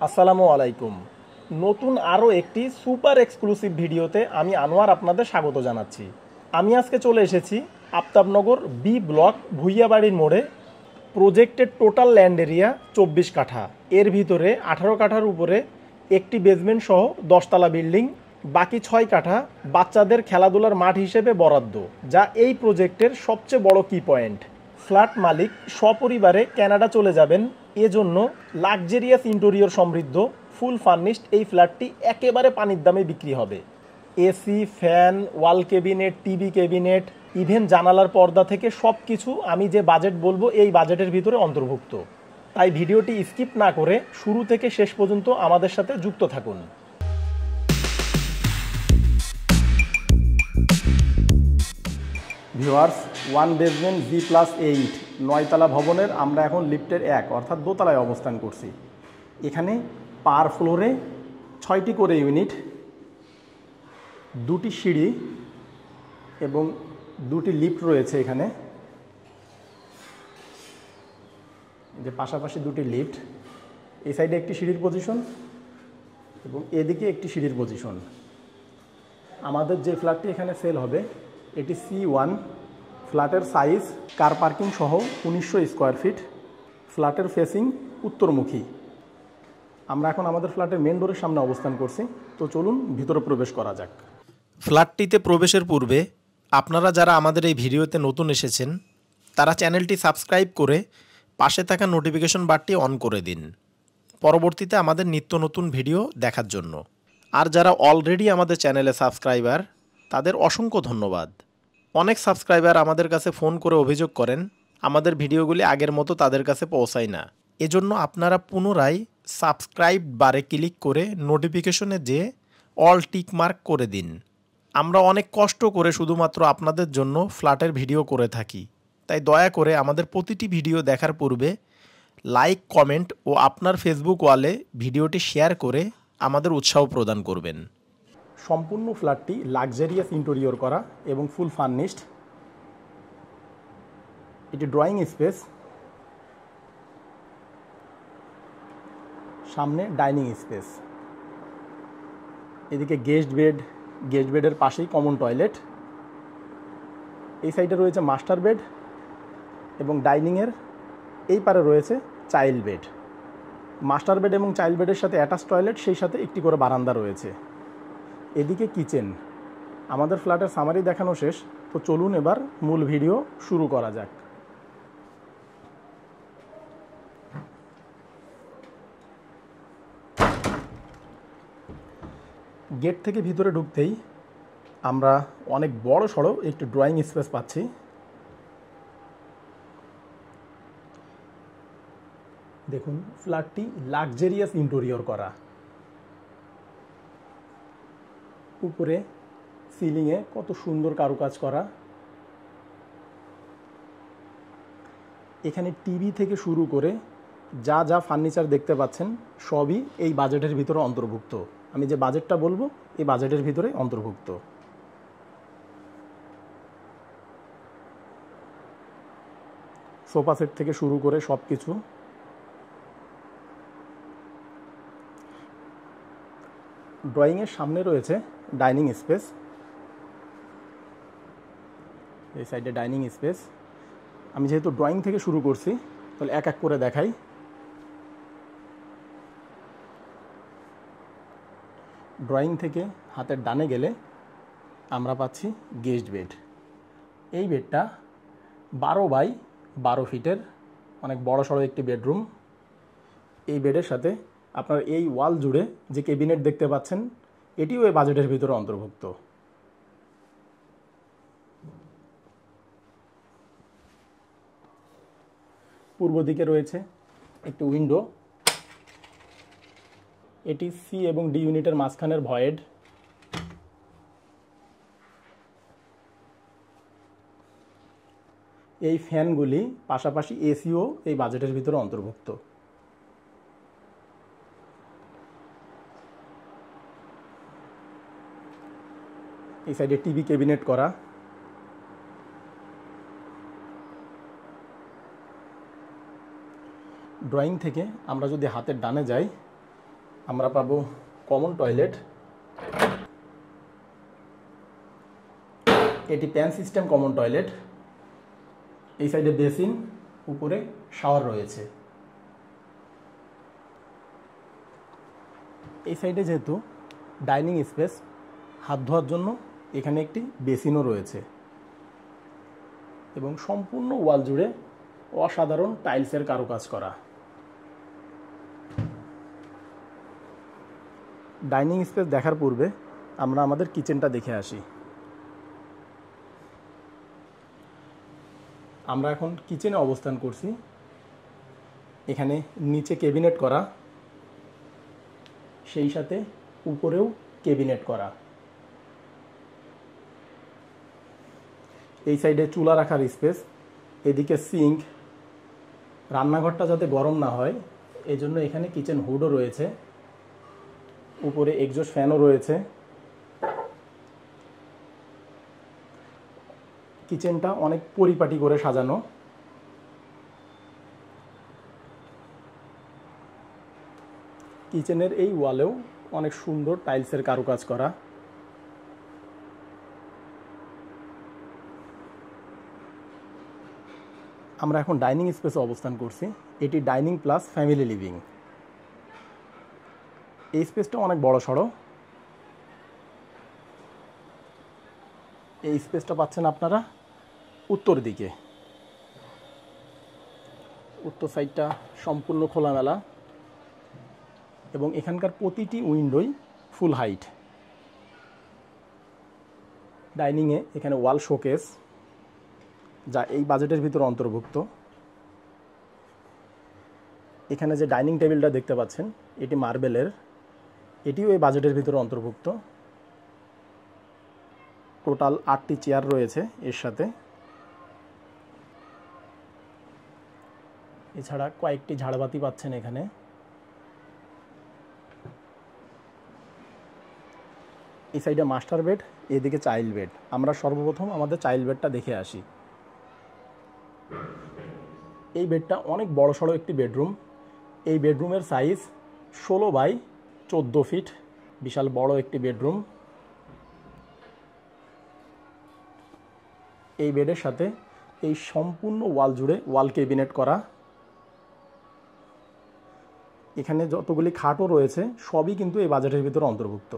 আসসালামু আলাইকুম। নতুন আরও একটি সুপার এক্সক্লুসিভ ভিডিওতে আমি আনোয়ার আপনাদের স্বাগত জানাচ্ছি। আমি আজকে চলে এসেছি আফতাবনগর বি ব্লক ভুইয়াবাড়ির মোড়ে। প্রজেক্টের টোটাল ল্যান্ড এরিয়া 24 কাঠা, এর ভিতরে 18 কাঠার উপরে একটি বেসমেন্ট সহ 10তলা বিল্ডিং, বাকি 6 কাঠা বাচ্চাদের খেলাধুলার মাঠ হিসেবে বরাদ্দ, যা এই প্রজেক্টের সবচেয়ে বড় কি পয়েন্ট। ফ্ল্যাট মালিক সপরিবারে কানাডা চলে যাবেন, এজন্য লাক্সারিয়াস ইন্টেরিয়র সমৃদ্ধ ফুল ফার্নিশড এই ফ্ল্যাটটি একেবারে পানির দামে বিক্রি হবে। এসি, ফ্যান, ওয়াল ক্যাবিনেট, টিভি ক্যাবিনেট, ইভেন জানালার পর্দা থেকে সব কিছু আমি যে বাজেট বলবো এই বাজেটের ভিতরে অন্তর্ভুক্ত। তাই ভিডিওটি স্কিপ না করে শুরু থেকে শেষ পর্যন্ত আমাদের সাথে যুক্ত থাকুন। ভিউয়ার্স, 1 বেসমেন্ট G+8 9তলা ভবনের আমরা এখন লিফটের 1 অর্থাৎ দোতলায় অবস্থান করছি। এখানে পার ফ্লোরে 6টি করে ইউনিট, 2টি সিঁড়ি এবং 2টি লিফট রয়েছে। এখানে যে পাশাপাশি 2টি লিফট, এই সাইডে একটি সিঁড়ির পজিশন এবং এদিকে একটি সিঁড়ির পজিশন। আমাদের যে ফ্ল্যাটটি এখানে সেল হবে এটি C1। ফ্ল্যাটের সাইজ কার পার্কিং সহ 1900 স্কোয়ার ফিট। ফ্ল্যাটের ফেসিং উত্তরমুখী। আমরা এখন আমাদের ফ্ল্যাটের মেন ডোরের সামনে অবস্থান করছি, তো চলুন ভিতরে প্রবেশ করা যাক। ফ্ল্যাটটিতে প্রবেশের পূর্বে আপনারা যারা আমাদের এই ভিডিওতে নতুন এসেছেন তারা চ্যানেলটি সাবস্ক্রাইব করে পাশে থাকা নোটিফিকেশন বারটি অন করে দিন, পরবর্তীতে আমাদের নিত্য নতুন ভিডিও দেখার জন্য। আর যারা অলরেডি আমাদের চ্যানেলে সাবস্ক্রাইবার তাদের অসংখ্য ধন্যবাদ। অনেক সাবস্ক্রাইবার আমাদের কাছে ফোন করে অভিযোগ করেন আমাদের ভিডিওগুলি আগের মতো তাদের কাছে পৌঁছায় না। এজন্য আপনারা পুনরায় সাবস্ক্রাইব বারে ক্লিক করে নোটিফিকেশনে যে অল টিক মার্ক করে দিন। আমরা অনেক কষ্ট করে শুধুমাত্র আপনাদের জন্য ফ্ল্যাটের ভিডিও করে থাকি, তাই দয়া করে আমাদের প্রতিটি ভিডিও দেখার পূর্বে লাইক, কমেন্ট ও আপনার ফেসবুক ওয়ালে ভিডিওটি শেয়ার করে আমাদের উৎসাহ প্রদান করবেন। সম্পূর্ণ ফ্ল্যাটটি লাক্সারিয়াস ইন্টেরিয়র করা এবং ফুল ফার্নিশড। এটি ড্রয়িং স্পেস, সামনে ডাইনিং স্পেস, এদিকে গেস্ট বেডের পাশেই কমন টয়লেট। এই সাইডে রয়েছে মাস্টার বেড এবং ডাইনিংয়ের এই পারে রয়েছে চাইল্ড বেড। মাস্টার বেড এবং চাইল্ড বেডের সাথে অ্যাটাচ টয়লেট, সেই সাথে একটি করে বারান্দা রয়েছে। এদিকে কিচেন। আমাদের ফ্ল্যাটের সামারি দেখানো শেষ, তো চলুন এবার মূল ভিডিও শুরু করা যাক। গেট থেকে ভিতরে ঢুকতেই আমরা অনেক বড় সড়ো একটি ড্রয়িং স্পেস পাচ্ছি। দেখুন, ফ্ল্যাটটি লাক্সারিয়াস ইন্টেরিয়র করা। উপরে সিলিংয়ে কত সুন্দর কারুকাজ করা। এখানে টিভি থেকে শুরু করে যা যা ফার্নিচার দেখতে পাচ্ছেন সবই এই বাজেটের ভিতরে অন্তর্ভুক্ত। আমি যে বাজেটটা বলবো এই বাজেটের ভিতরে অন্তর্ভুক্ত। সোফা সেট থেকে শুরু করে সব কিছু। ড্রয়িংয়ের সামনে রয়েছে ডাইনিং স্পেস। এই সাইডে ডাইনিং স্পেস। আমি যেহেতু ড্রয়িং থেকে শুরু করছি তাহলে এক এক করে দেখাই। ড্রয়িং থেকে হাতের ডানে গেলে আমরা পাচ্ছি গেস্ট বেড। এই বেডটা 12x12 ফিটের, অনেক বড় সড়ো একটি বেডরুম। এই বেডের সাথে আপনার এই ওয়াল জুড়ে যে ক্যাবিনেট দেখতে পাচ্ছেন এটিও এই বাজেটের ভিতরে অন্তর্ভুক্ত। পূর্ব দিকে রয়েছে একটি উইন্ডো। এটি সি এবং ডি ইউনিটের মাঝখানের ভয়েড। এই ফ্যানগুলি পাশাপাশি এসিও এই বাজেটের ভিতরে অন্তর্ভুক্ত। এই সাইডে টিভি ক্যাবিনেট করা। ড্রয়িং থেকে আমরা যদি হাতের ডানে যাই আমরা পাবো কমন টয়লেট, এটি প্যান সিস্টেম কমন টয়লেট। এই সাইডে বেসিন, উপরে শাওয়ার রয়েছে। এই সাইডে যেহেতু ডাইনিং স্পেস, হাত ধোয়ার জন্য এখানে একটি বেসিনও রয়েছে এবং সম্পূর্ণ ওয়াল জুড়ে অসাধারণ টাইলসের কারুকাজ করা। ডাইনিং স্পেস দেখার পূর্বে আমরা আমাদের কিচেনটা দেখে আসি। আমরা এখন কিচেনে অবস্থান করছি। এখানে নিচে ক্যাবিনেট করা, সেই সাথে উপরেও ক্যাবিনেট করা। এই সাইডে চুলা রাখার স্পেস, এদিকে সিঙ্ক। রান্নাঘরটা যাতে গরম না হয় এই জন্য এখানে কিচেন হুডও রয়েছে, উপরে এক্সজস্ট ফ্যানও রয়েছে। কিচেনটা অনেক পরিপাটি করে সাজানো। কিচেনের এই ওয়ালেও অনেক সুন্দর টাইলসের কারুকাজ করা। আমরা এখন ডাইনিং স্পেসে অবস্থান করছি। এটি ডাইনিং প্লাস ফ্যামিলি লিভিং। এই স্পেসটা অনেক বড় সড়ো। এই স্পেসটা পাচ্ছেন আপনারা উত্তর দিকে। উত্তর সাইডটা সম্পূর্ণ খোলামেলা এবং এখানকার প্রতিটি উইন্ডোই ফুল হাইট। ডাইনিংয়ে এখানে ওয়াল শোকেস, যা এই বাজেটের ভিতরে অন্তর্ভুক্ত। এখানে যে ডাইনিং টেবিলটা দেখতে পাচ্ছেন এটি মার্বেলের, এটিও এই বাজেটের ভিতরে অন্তর্ভুক্ত। টোটাল 8টি চেয়ার রয়েছে এর সাথে। এছাড়া কয়েকটি ঝাড়বাতি পাচ্ছেন এখানে। এই সাইডে মাস্টার বেড, এদিকে চাইল্ড বেড। আমরা সর্বপ্রথম আমাদের চাইল্ড বেডটা দেখে আসি। এই বেডটা অনেক বড় সড়ো একটি বেডরুম। এই বেডরুমের সাইজ 16 বাই 14 ফিট, বিশাল বড় একটি বেডরুম। এই বেডের সাথে এই সম্পূর্ণ ওয়াল জুড়ে ওয়াল ক্যাবিনেট করা। এখানে যতগুলি খাটও রয়েছে সবই কিন্তু এই বাজেটের ভিতরে অন্তর্ভুক্ত।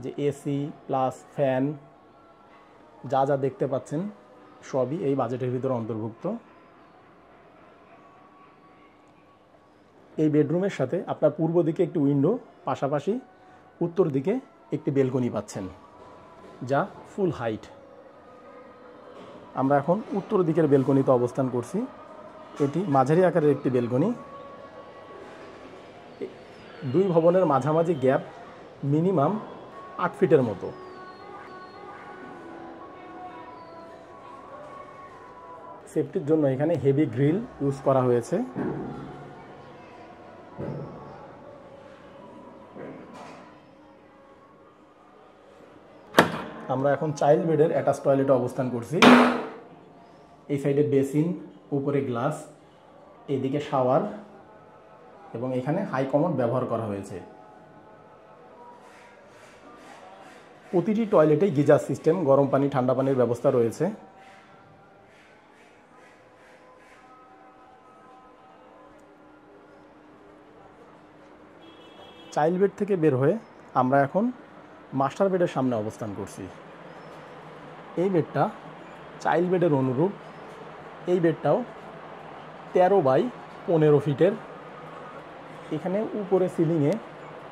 যে এসি প্লাস ফ্যান যা যা দেখতে পাচ্ছেন সবই এই বাজেটের ভিতরে অন্তর্ভুক্ত। এই বেডরুমের সাথে আপনার পূর্ব দিকে একটি উইন্ডো, পাশাপাশি উত্তর দিকে একটি বেলকনি পাচ্ছেন, যা ফুল হাইট। আমরা এখন উত্তর দিকের বেলকনিতে অবস্থান করছি। এটি মাঝারি আকারের একটি বেলকনি। দুই ভবনের মাঝামাঝি গ্যাপ মিনিমাম 8 ফিটের মতো। সেফটির জন্য এখানে হেভি গ্রিল ইউজ করা হয়েছে। আমরা এখন চাইল্ড বেডের অ্যাটাচ টয়লেটে অবস্থান করছি। এই সাইডে বেসিন, উপরে গ্লাস, এদিকে শাওয়ার এবং এখানে হাই কমোড ব্যবহার করা হয়েছে। প্রতিটি টয়লেটেই গিজার সিস্টেম, গরম পানি ঠান্ডা পানির ব্যবস্থা রয়েছে। চাইল্ড বেড থেকে বের হয়ে আমরা এখন মাস্টার বেডের সামনে অবস্থান করছি। এই বেডটা চাইল্ড বেডের অনুরূপ। এই বেডটাও 13 বাই 15 ফিটের। এখানে উপরে সিলিংয়ে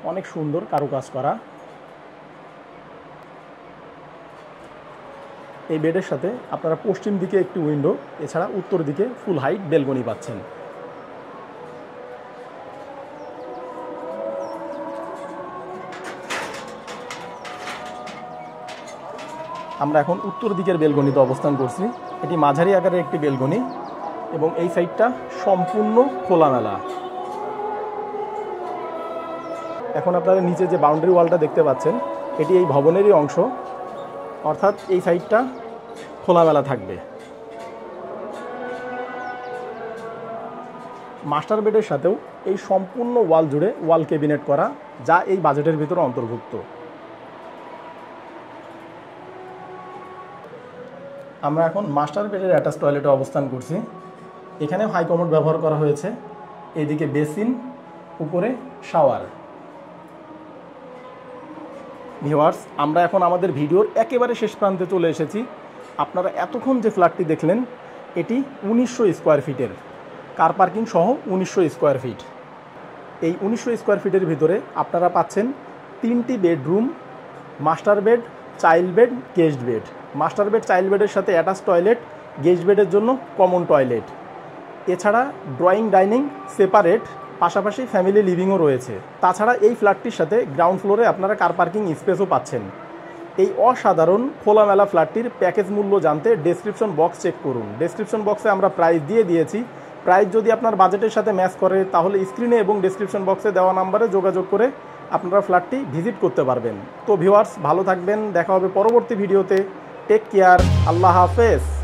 অনেক সুন্দর কারুকাজ করা। এই বেডের সাথে আপনারা পশ্চিম দিকে একটি উইন্ডো, এছাড়া উত্তর দিকে ফুল হাইট বেলকনি পাচ্ছেন। আমরা এখন উত্তর দিকের বেলকনিতে অবস্থান করছি। এটি মাঝারি আকারের একটি বেলকনি এবং এই সাইডটা সম্পূর্ণ খোলামেলা। এখন আপনারা নিচে যে বাউন্ডারি ওয়ালটা দেখতে পাচ্ছেন এটি এই ভবনেরই অংশ, অর্থাৎ এই সাইডটা খোলামেলা থাকবে। মাস্টার বেডের সাথেও এই সম্পূর্ণ ওয়াল জুড়ে ওয়াল ক্যাবিনেট করা, যা এই বাজেটের ভিতরে অন্তর্ভুক্ত। আমরা এখন মাস্টার বেডের অ্যাটাচ টয়লেটে অবস্থান করছি। এখানে হাই কমোড ব্যবহার করা হয়েছে, এদিকে বেসিন, উপরে শাওয়ার। ভিউয়ার্স, আমরা এখন আমাদের ভিডিওর একেবারে শেষ প্রান্তে চলে এসেছি। আপনারা এতক্ষণ যে ফ্ল্যাটটি দেখলেন এটি 1900 স্কোয়ার ফিটের, কার পার্কিং সহ 1900 স্কোয়ার ফিট। এই 1900 স্কোয়ার ফিটের ভিতরে আপনারা পাচ্ছেন 3টি bedroom, master bed, child bed, guest bed. Master bed, child বেডের সাথে অ্যাটাচ টয়লেট, গেস্ট বেডের জন্য কমন টয়লেট। এছাড়া ড্রয়িং ডাইনিং সেপারেট, পাশাপাশি ফ্যামিলি লিভিংও রয়েছে। তাছাড়া এই ফ্ল্যাটটির সাথে গ্রাউন্ড ফ্লোরে আপনারা কার পার্কিং স্পেসও পাচ্ছেন। এই অসাধারণ খোলামেলা ফ্ল্যাটটির প্যাকেজ মূল্য জানতে ডেসক্রিপশন বক্স চেক করুন। ডেসক্রিপশন বক্সে আমরা প্রাইস দিয়ে দিয়েছি। প্রাইস যদি আপনার বাজেটের সাথে ম্যাচ করে তাহলে স্ক্রিনে এবং ডেসক্রিপশন বক্সে দেওয়া নাম্বারে যোগাযোগ করে আপনারা ফ্ল্যাটটি ভিজিট করতে পারবেন। তো ভিউয়ার্স, ভালো থাকবেন, দেখা হবে পরবর্তী ভিডিওতে। টেক কেয়ার, আল্লাহ হাফেজ।